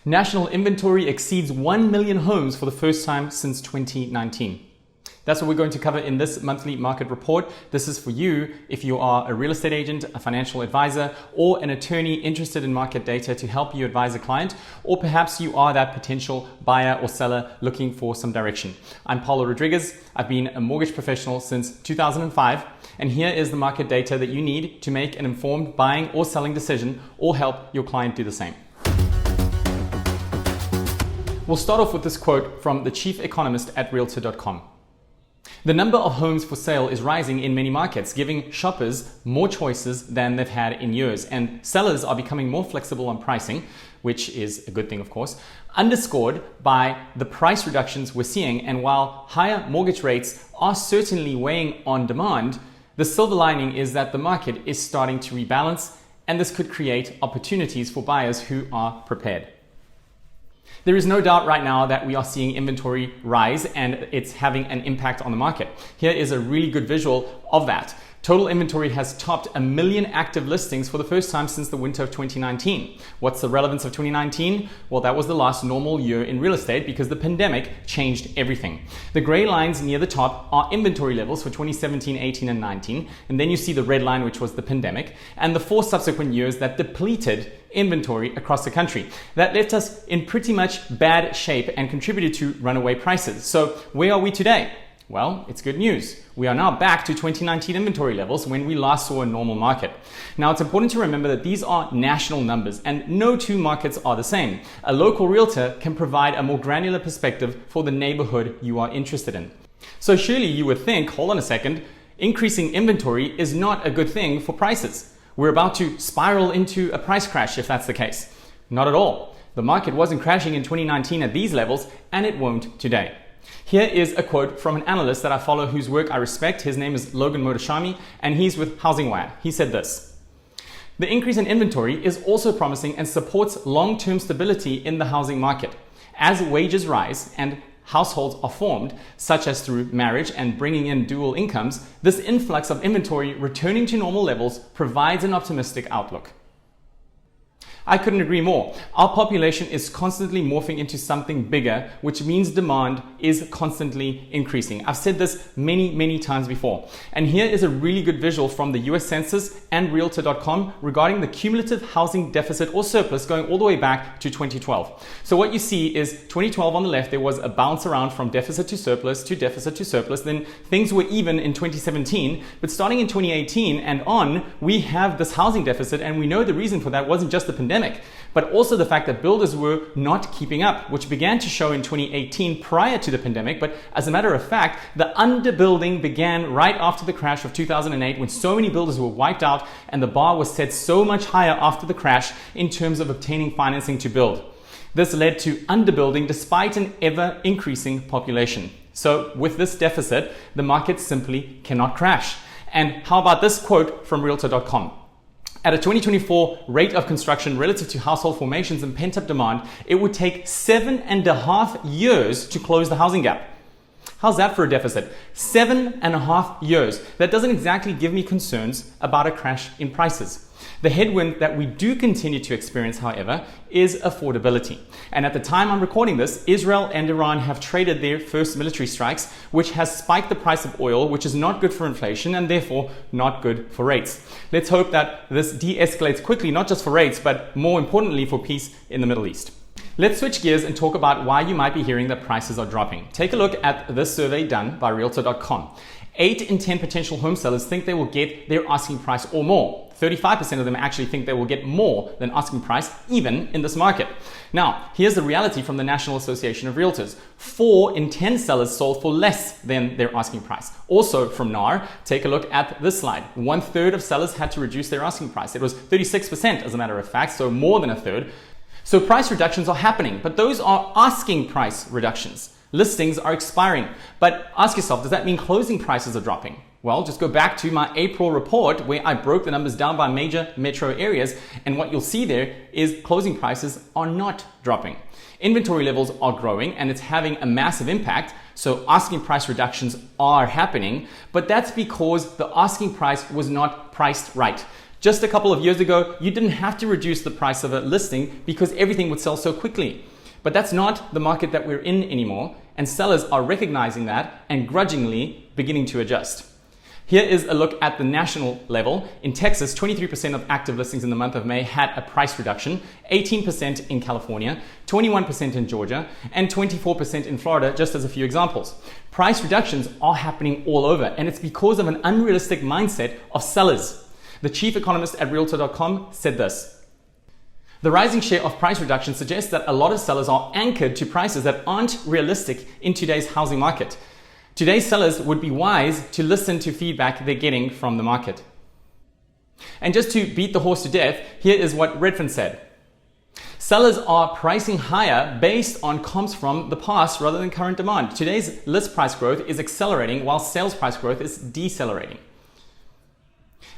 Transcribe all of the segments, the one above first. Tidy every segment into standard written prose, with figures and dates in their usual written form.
National inventory exceeds 1 million homes for the first time since 2019. That's what we're going to cover in this monthly market report. This is for you if you are a real estate agent, a financial advisor, or an attorney interested in market data to help you advise a client, or perhaps you are that potential buyer or seller looking for some direction. I'm Paulo Rodriguez. I've been a mortgage professional since 2005, and here is the market data that you need to make an informed buying or selling decision or help your client do the same. We'll start off with this quote from the chief economist at Realtor.com. The number of homes for sale is rising in many markets, giving shoppers more choices than they've had in years, and sellers are becoming more flexible on pricing, which is a good thing, of course, underscored by the price reductions we're seeing. And while higher mortgage rates are certainly weighing on demand, the silver lining is that the market is starting to rebalance, and this could create opportunities for buyers who are prepared. There is no doubt right now that we are seeing inventory rise and it's having an impact on the market. Here is a really good visual of that. Total inventory has topped 1 million active listings for the first time since the winter of 2019. What's the relevance of 2019? Well, that was the last normal year in real estate because the pandemic changed everything. The gray lines near the top are inventory levels for 2017, 18, and 19. And then you see the red line, which was the pandemic, and the 4 subsequent years that depleted inventory across the country. That left us in pretty much bad shape and contributed to runaway prices. So where are we today? Well, it's good news. We are now back to 2019 inventory levels when we last saw a normal market. Now, it's important to remember that these are national numbers and no two markets are the same. A local realtor can provide a more granular perspective for the neighborhood you are interested in. So surely you would think, hold on a second, increasing inventory is not a good thing for prices. We're about to spiral into a price crash if that's the case. Not at all. The market wasn't crashing in 2019 at these levels, and it won't today. Here is a quote from an analyst that I follow whose work I respect. His name is Logan Motoshami, and he's with HousingWire. He said this: "The increase in inventory is also promising and supports long-term stability in the housing market. As wages rise and households are formed, such as through marriage and bringing in dual incomes, this influx of inventory returning to normal levels provides an optimistic outlook." I couldn't agree more. Our population is constantly morphing into something bigger, which means demand is constantly increasing. I've said this many times before. And here is a really good visual from the US Census and Realtor.com regarding the cumulative housing deficit or surplus going all the way back to 2012. So what you see is 2012 on the left, there was a bounce around from deficit to surplus to deficit to surplus. Then things were even in 2017, but starting in 2018 and on, we have this housing deficit, and we know the reason for that wasn't just the pandemic, but also the fact that builders were not keeping up, which began to show in 2018 prior to the pandemic. But as a matter of fact, the underbuilding began right after the crash of 2008 when so many builders were wiped out and the bar was set so much higher after the crash in terms of obtaining financing to build. This led to underbuilding despite an ever increasing population. So with this deficit, the market simply cannot crash. And how about this quote from Realtor.com? At a 2024 rate of construction relative to household formations and pent-up demand, it would take 7.5 years to close the housing gap. How's that for a deficit? 7.5 years. That doesn't exactly give me concerns about a crash in prices. The headwind that we do continue to experience, however, is affordability. And at the time I'm recording this, Israel and Iran have traded their first military strikes, which has spiked the price of oil, which is not good for inflation and therefore not good for rates. Let's hope that this de-escalates quickly, not just for rates, but more importantly for peace in the Middle East. Let's switch gears and talk about why you might be hearing that prices are dropping. Take a look at this survey done by Realtor.com. 8 in 10 potential home sellers think they will get their asking price or more. 35% of them actually think they will get more than asking price, even in this market. Now, here's the reality from the National Association of Realtors. 4 in 10 sellers sold for less than their asking price. Also from NAR, take a look at this slide. 1/3 of sellers had to reduce their asking price. It was 36% as a matter of fact, so more than a third. So price reductions are happening, but those are asking price reductions. Listings are expiring. But ask yourself, does that mean closing prices are dropping? Well, just go back to my April report where I broke the numbers down by major metro areas, and what you'll see there is closing prices are not dropping. Inventory levels are growing and it's having a massive impact, so asking price reductions are happening, but that's because the asking price was not priced right. Just a couple of years ago, you didn't have to reduce the price of a listing because everything would sell so quickly. But that's not the market that we're in anymore, and sellers are recognizing that and grudgingly beginning to adjust. Here is a look at the national level. In Texas, 23% of active listings in the month of May had a price reduction, 18% in California, 21% in Georgia, and 24% in Florida, just as a few examples. Price reductions are happening all over, and it's because of an unrealistic mindset of sellers. The chief economist at Realtor.com said this: "The rising share of price reduction suggests that a lot of sellers are anchored to prices that aren't realistic in today's housing market. Today's sellers would be wise to listen to feedback they're getting from the market." And just to beat the horse to death, here is what Redfin said: "Sellers are pricing higher based on comps from the past rather than current demand. Today's list price growth is accelerating while sales price growth is decelerating."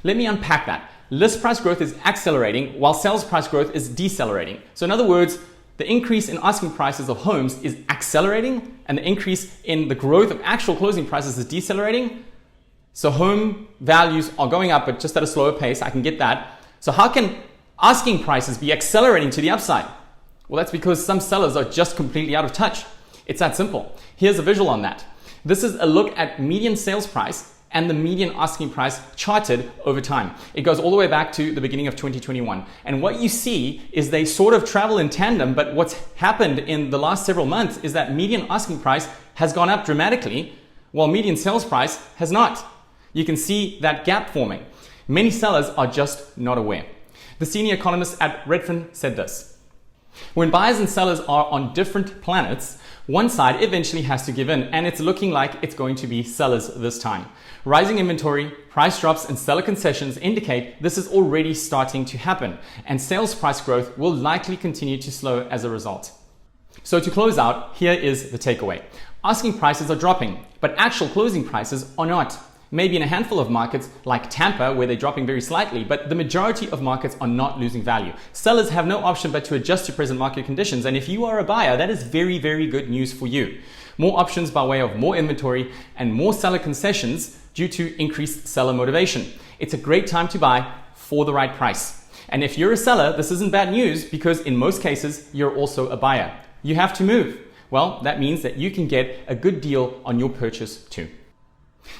Let me unpack that. List price growth is accelerating while sales price growth is decelerating. So in other words, the increase in asking prices of homes is accelerating and the increase in the growth of actual closing prices is decelerating. So home values are going up, but just at a slower pace. I can get that. So how can asking prices be accelerating to the upside? Well, that's because some sellers are just completely out of touch. It's that simple. Here's a visual on that. This is a look at median sales price and the median asking price charted over time. It goes all the way back to the beginning of 2021. And what you see is they sort of travel in tandem, but what's happened in the last several months is that median asking price has gone up dramatically, while median sales price has not. You can see that gap forming. Many sellers are just not aware. The senior economist at Redfin said this: "When buyers and sellers are on different planets, one side eventually has to give in, and it's looking like it's going to be sellers this time. Rising inventory, price drops, and seller concessions indicate this is already starting to happen, and sales price growth will likely continue to slow as a result." So to close out, here is the takeaway. Asking prices are dropping, but actual closing prices are not. Maybe in a handful of markets like Tampa where they're dropping very slightly, but the majority of markets are not losing value. Sellers have no option but to adjust to present market conditions, and if you are a buyer, that is very, very good news for you. More options by way of more inventory and more seller concessions due to increased seller motivation. It's a great time to buy for the right price. And if you're a seller, this isn't bad news because in most cases, you're also a buyer. You have to move. Well, that means that you can get a good deal on your purchase too.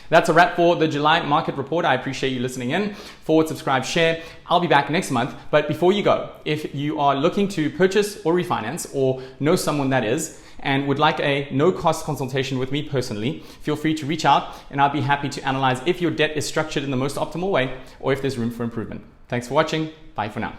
That's a wrap for the July market report. I appreciate you listening in. Forward, subscribe, share. I'll be back next month. But before you go, if you are looking to purchase or refinance or know someone that is and would like a no-cost consultation with me personally, feel free to reach out and I'll be happy to analyze if your debt is structured in the most optimal way or if there's room for improvement. Thanks for watching. Bye for now.